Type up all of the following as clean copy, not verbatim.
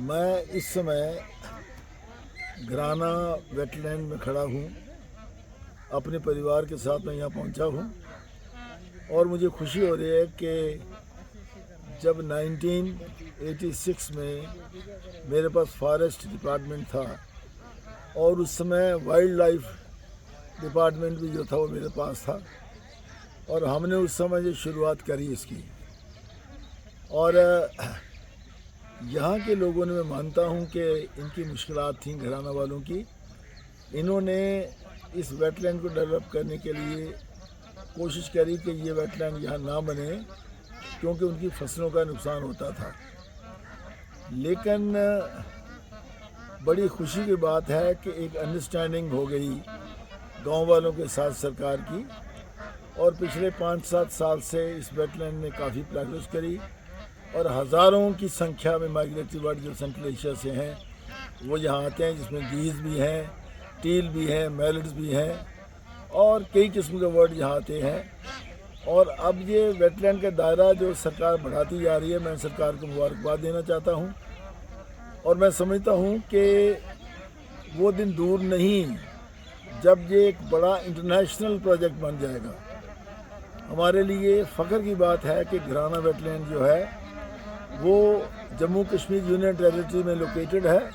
मैं इस समय घराना वेटलैंड में खड़ा हूँ। अपने परिवार के साथ मैं यहाँ पहुँचा हूँ और मुझे खुशी हो रही है कि जब 1986 में मेरे पास फॉरेस्ट डिपार्टमेंट था और उस समय वाइल्ड लाइफ डिपार्टमेंट भी जो था वो मेरे पास था और हमने उस समय जो शुरुआत करी इसकी। और यहाँ के लोगों ने, मैं मानता हूँ कि इनकी मुश्किलात थी घराना वालों की। इन्होंने इस वेटलैंड को डेवलप करने के लिए कोशिश करी कि ये वेटलैंड यहाँ ना बने क्योंकि उनकी फसलों का नुकसान होता था। लेकिन बड़ी खुशी की बात है कि एक अंडरस्टैंडिंग हो गई गांव वालों के साथ सरकार की और पिछले 5-7 साल से इस वेटलैंड ने काफ़ी प्रोग्रेस करी और हज़ारों की संख्या में माइग्रेटरी बर्ड जो सेंट्रल एशिया से हैं वो यहाँ आते हैं, जिसमें गीज़ भी हैं, टील भी हैं, मैलिड्स भी हैं और कई किस्म के बर्ड यहाँ आते हैं। और अब ये वेटलैंड का दायरा जो सरकार बढ़ाती जा रही है, मैं सरकार को मुबारकबाद देना चाहता हूँ और मैं समझता हूँ कि वो दिन दूर नहीं जब ये एक बड़ा इंटरनेशनल प्रोजेक्ट बन जाएगा। हमारे लिए फ़ख्र की बात है कि घराना वेटलैंड जो है वो जम्मू कश्मीर यूनियन टेरिटरी में लोकेटेड है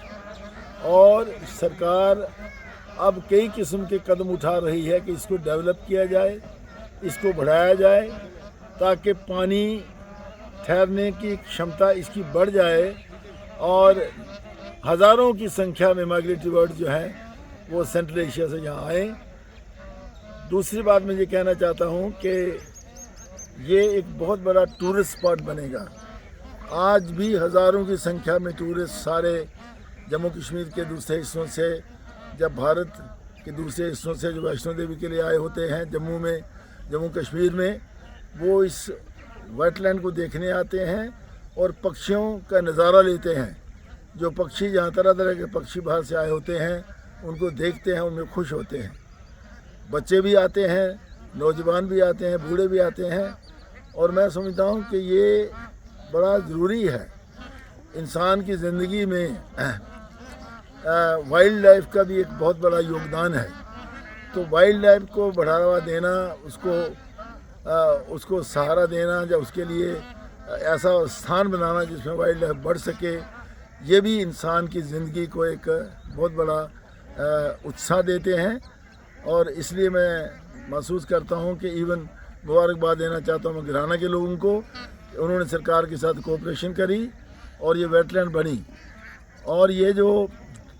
और सरकार अब कई किस्म के कदम उठा रही है कि इसको डेवलप किया जाए, इसको बढ़ाया जाए ताकि पानी ठहरने की क्षमता इसकी बढ़ जाए और हज़ारों की संख्या में माइग्रेटरी बर्ड जो हैं वो सेंट्रल एशिया से यहाँ आए। दूसरी बात मैं ये कहना चाहता हूँ कि ये एक बहुत बड़ा टूरिस्ट स्पॉट बनेगा। आज भी हज़ारों की संख्या में टूरिस्ट सारे जम्मू कश्मीर के दूसरे हिस्सों से, जब भारत के दूसरे हिस्सों से जो वैष्णो देवी के लिए आए होते हैं जम्मू कश्मीर में, वो इस वेटलैंड को देखने आते हैं और पक्षियों का नज़ारा लेते हैं। जो पक्षी जहाँ तरह तरह के पक्षी बाहर से आए होते हैं उनको देखते हैं, उनमें खुश होते हैं। बच्चे भी आते हैं, नौजवान भी आते हैं, बूढ़े भी आते हैं और मैं समझता हूँ कि ये बड़ा ज़रूरी है इंसान की ज़िंदगी में। वाइल्ड लाइफ का भी एक बहुत बड़ा योगदान है, तो वाइल्ड लाइफ को बढ़ावा देना, उसको सहारा देना या उसके लिए ऐसा स्थान बनाना जिसमें वाइल्ड लाइफ बढ़ सके, ये भी इंसान की ज़िंदगी को एक बहुत बड़ा उत्साह देते हैं। और इसलिए मैं महसूस करता हूँ कि इवन मुबारकबाद देना चाहता हूँ मैं घराना के लोगों को, उन्होंने सरकार के साथ कोऑपरेशन करी और ये वेटलैंड बनी। और ये जो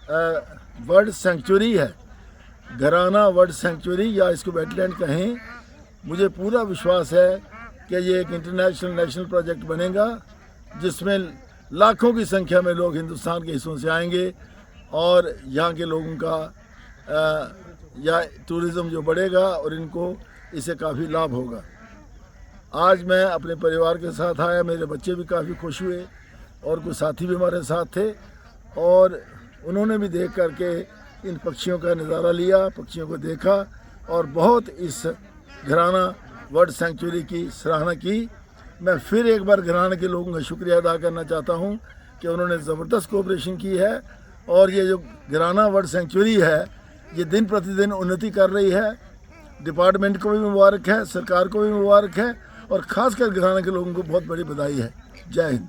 बर्ड सेंचुरी है, घराना बर्ड सेंचुरी या इसको वेटलैंड कहें, मुझे पूरा विश्वास है कि ये एक इंटरनेशनल नेशनल प्रोजेक्ट बनेगा जिसमें लाखों की संख्या में लोग हिंदुस्तान के हिस्सों से आएंगे और यहाँ के लोगों का या टूरिज़्म जो बढ़ेगा और इनको इससे काफ़ी लाभ होगा। आज मैं अपने परिवार के साथ आया, मेरे बच्चे भी काफ़ी खुश हुए और कुछ साथी भी हमारे साथ थे और उन्होंने भी देख करके इन पक्षियों का नज़ारा लिया, पक्षियों को देखा और बहुत इस घराना बर्ड सेंचुरी की सराहना की। मैं फिर एक बार घराना के लोगों का शुक्रिया अदा करना चाहता हूँ कि उन्होंने ज़बरदस्त कोऑपरेशन की है और ये जो घराना बर्ड सेंचुरी है ये दिन प्रतिदिन उन्नति कर रही है। डिपार्टमेंट को भी मुबारक है, सरकार को भी मुबारक है और ख़ासकर घराना के लोगों को बहुत बड़ी बधाई है। जय हिंद।